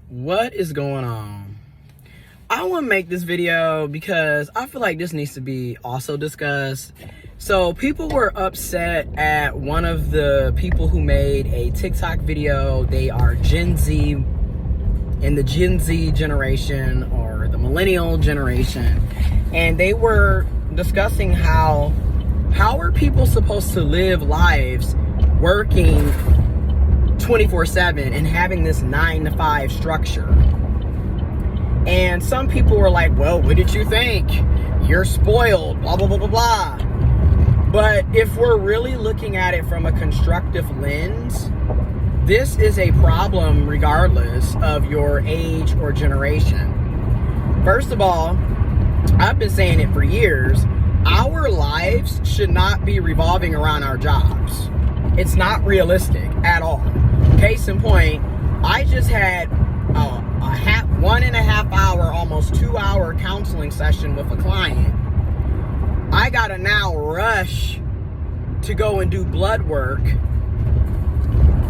What is going on? I want to make this video because I feel like this needs to be also discussed. So people were upset at one of the people who made a TikTok video. They are Gen Z, in the Gen Z generation or the millennial generation. And they were discussing how are people supposed to live lives working 24/7 and having this 9-to-5 structure. And some people were like, well, what did you think? You're spoiled, blah, blah, blah, blah, blah. But if we're really looking at it from a constructive lens, this is a problem regardless of your age or generation. First of all, I've been saying it for years, our lives should not be revolving around our jobs. It's not realistic at all. Case in point, I just had a 1.5 hour, almost 2-hour counseling session with a client. I gotta now rush to go and do blood work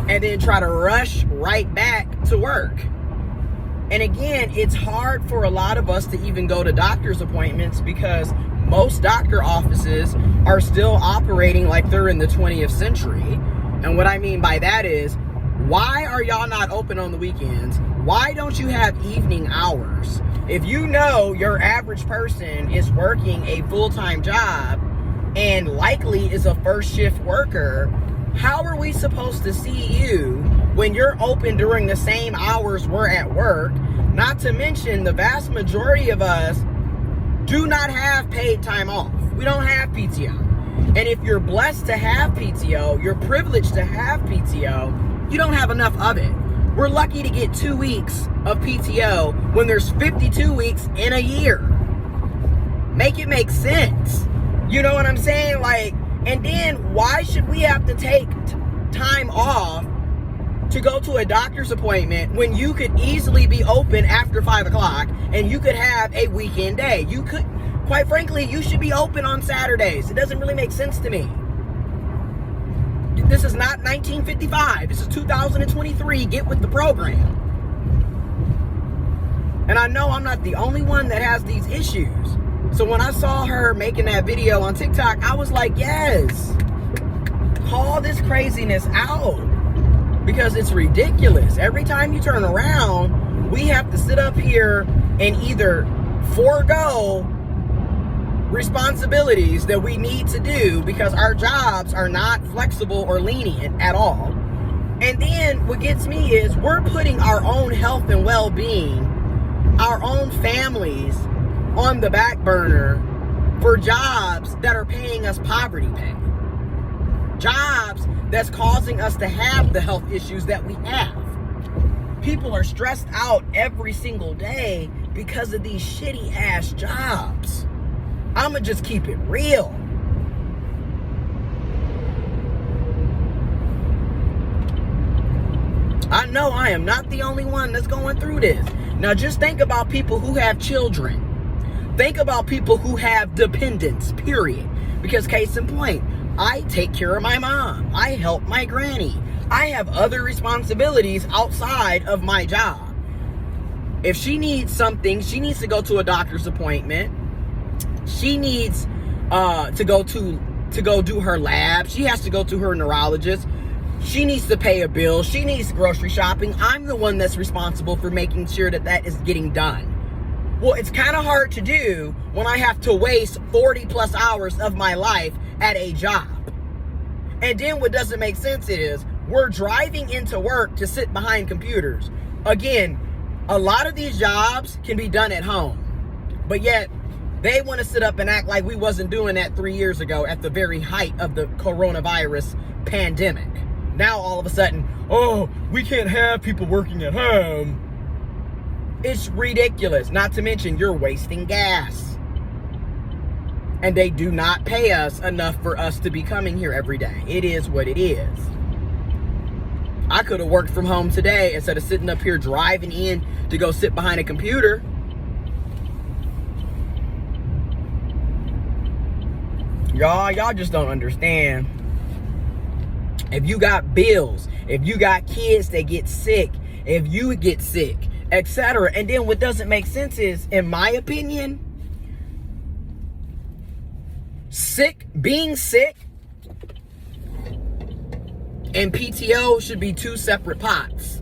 and then try to rush right back to work. And again, it's hard for a lot of us to even go to doctor's appointments because most doctor offices are still operating like they're in the 20th century. And what I mean by that is, why are y'all not open on the weekends? Why don't you have evening hours? If you know your average person is working a full-time job and likely is a first shift worker, how are we supposed to see you when you're open during the same hours we're at work? Not to mention the vast majority of us do not have paid time off. We don't have PTO. And if you're blessed to have PTO, you're privileged to have PTO, you don't have enough of it. We're lucky to get 2 weeks of PTO when there's 52 weeks in a year. Make it make sense. You know what I'm saying? And then why should we have to take time off to go to a doctor's appointment when you could easily be open after 5 o'clock and you could have a weekend day? You could, quite frankly, you should be open on Saturdays. It doesn't really make sense to me. This is not 1955. This is 2023. Get with the program. And I know I'm not the only one that has these issues. So when I saw her making that video on TikTok, I was like, yes, call this craziness out because it's ridiculous. Every time you turn around, we have to sit up here and either forego responsibilities that we need to do because our jobs are not flexible or lenient at all. And then what gets me is we're putting our own health and well-being, our own families on the back burner for jobs that are paying us poverty pay. Jobs that's causing us to have the health issues that we have. People are stressed out every single day because of these shitty ass jobs. I'ma just keep it real. I know I am not the only one that's going through this. Now just think about people who have children. Think about people who have dependents, period. Because case in point, I take care of my mom. I help my granny. I have other responsibilities outside of my job. If she needs something, she needs to go to a doctor's appointment. She needs to go do her lab. She has to go to her neurologist. She needs to pay a bill. She needs grocery shopping. I'm the one that's responsible for making sure that is getting done. Well, it's kind of hard to do when I have to waste 40 plus hours of my life at a job. And then what doesn't make sense is we're driving into work to sit behind computers. Again, a lot of these jobs can be done at home, but yet they want to sit up and act like we wasn't doing that 3 years ago at the very height of the coronavirus pandemic. Now all of a sudden, oh, we can't have people working at home. It's ridiculous. Not to mention you're wasting gas. And they do not pay us enough for us to be coming here every day. It is what it is. I could have worked from home today instead of sitting up here driving in to go sit behind a computer. Y'all just don't understand. If you got bills, if you got kids that get sick, if you get sick, etc. And then what doesn't make sense is, in my opinion, being sick and PTO should be two separate pots.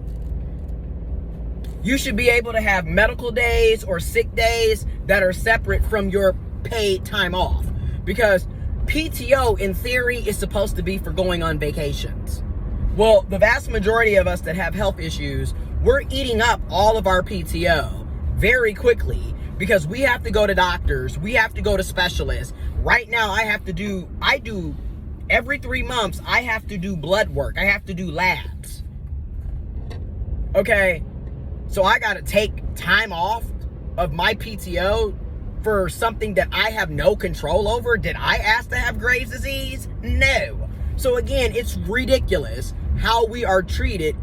You should be able to have medical days or sick days that are separate from your paid time off. Because PTO, in theory, is supposed to be for going on vacations. Well, the vast majority of us that have health issues, we're eating up all of our PTO very quickly because we have to go to doctors. We have to go to specialists. Right now, I do every 3 months, I have to do blood work. I have to do labs. Okay. So I got to take time off of my PTO for something that I have no control over. Did I ask to have Graves' disease? No. So again, it's ridiculous how we are treated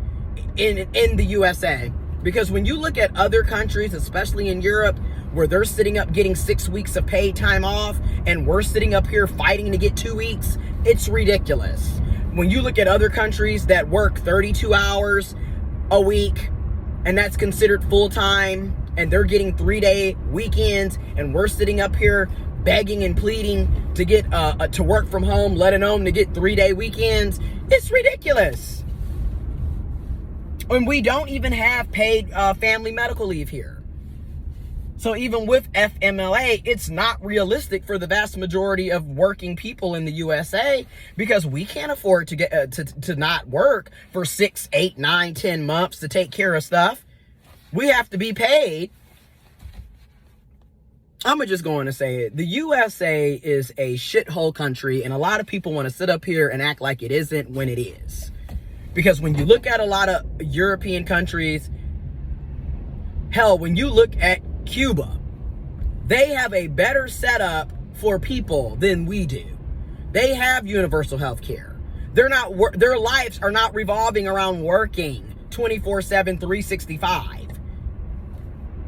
in the USA. Because when you look at other countries, especially in Europe, where they're sitting up getting 6 weeks of paid time off, and we're sitting up here fighting to get 2 weeks, it's ridiculous. When you look at other countries that work 32 hours a week, and that's considered full-time, and they're getting 3-day weekends, and we're sitting up here begging and pleading to get to work from home, let alone to get 3-day weekends. It's ridiculous. And we don't even have paid family medical leave here. So even with FMLA, it's not realistic for the vast majority of working people in the USA, because we can't afford to get to not work for 6, 8, 9, 10 months to take care of stuff. We have to be paid. I'm just going to say it. The USA is a shithole country, and a lot of people want to sit up here and act like it isn't when it is. Because when you look at a lot of European countries, hell, when you look at Cuba, they have a better setup for people than we do. They have universal health care. Their lives are not revolving around working 24/7, 365.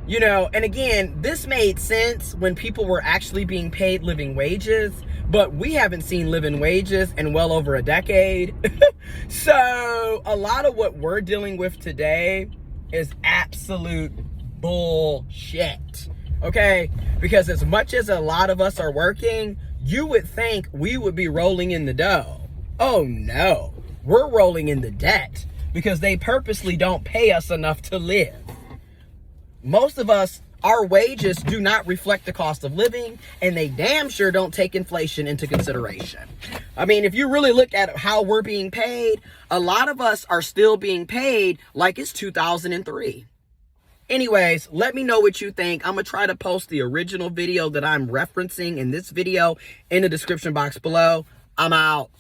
You know, and again, this made sense when people were actually being paid living wages, but we haven't seen living wages in well over a decade. So a lot of what we're dealing with today is absolute bullshit. Okay? Because as much as a lot of us are working, you would think we would be rolling in the dough. Oh no. We're rolling in the debt because they purposely don't pay us enough to live. Most of us, our wages do not reflect the cost of living, and they damn sure don't take inflation into consideration. I mean, if you really look at how we're being paid, a lot of us are still being paid like it's 2003. Anyways, let me know what you think. I'm going to try to post the original video that I'm referencing in this video in the description box below. I'm out.